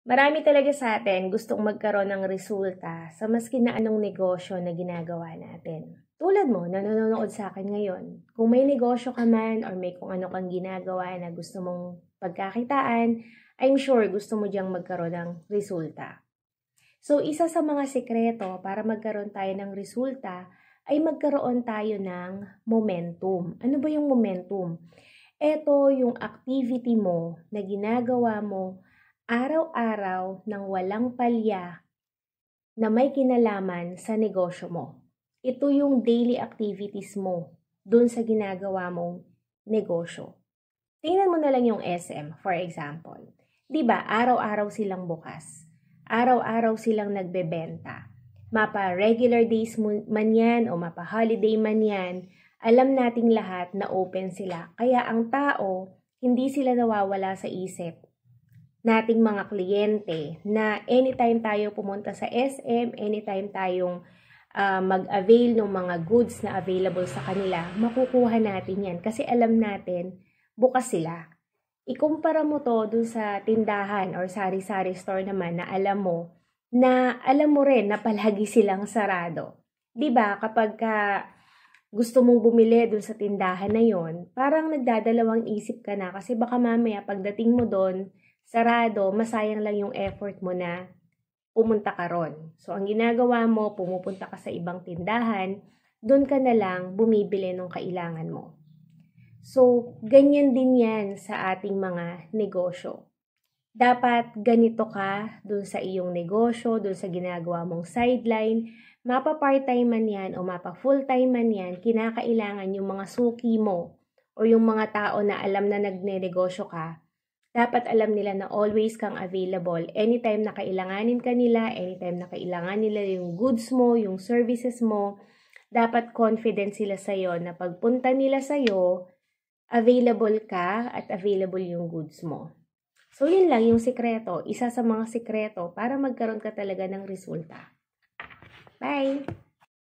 Marami talaga sa atin gustong magkaroon ng resulta sa maski na anong negosyo na ginagawa natin. Tulad mo, na nanonood sa akin ngayon. Kung may negosyo ka man or may kung ano kang ginagawa na gusto mong pagkakitaan, I'm sure gusto mo diyang magkaroon ng resulta. So, isa sa mga sikreto para magkaroon tayo ng resulta ay magkaroon tayo ng momentum. Ano ba yung momentum? Ito yung activity mo na ginagawa mo araw-araw ng walang palya na may kinalaman sa negosyo mo. Ito yung daily activities mo dun sa ginagawa mong negosyo. Tingnan mo na lang yung SM, for example. Diba, araw-araw silang bukas. Araw-araw silang nagbebenta. Mapa regular days man yan o mapa holiday man yan, alam nating lahat na open sila. Kaya ang tao, hindi sila nawawala sa isip nating mga kliyente na anytime tayo pumunta sa SM, anytime tayong mag-avail ng mga goods na available sa kanila, makukuha natin yan kasi alam natin bukas sila. Ikumpara mo to dun sa tindahan or sari-sari store naman na alam mo rin na palagi silang sarado. 'Di ba? Kapag gusto mong bumili dun sa tindahan na yon, parang nagdadalawang isip ka na kasi baka mamaya pagdating mo doon sarado, masayang lang yung effort mo na pumunta ka ron. So, ang ginagawa mo, pumupunta ka sa ibang tindahan, doon ka na lang bumibili ng kailangan mo. So, ganyan din yan sa ating mga negosyo. Dapat ganito ka doon sa iyong negosyo, doon sa ginagawa mong sideline, mapa part-time man yan o mapa full-time man yan, kinakailangan yung mga suki mo o yung mga tao na alam na nagne-negosyo ka, dapat alam nila na always kang available. Anytime na kailanganin ka nila, anytime na kailangan nila yung goods mo, yung services mo, dapat confident sila sa'yo na pagpunta nila sa'yo, available ka at available yung goods mo. So, yun lang yung sikreto. Isa sa mga sikreto para magkaroon ka talaga ng resulta. Bye!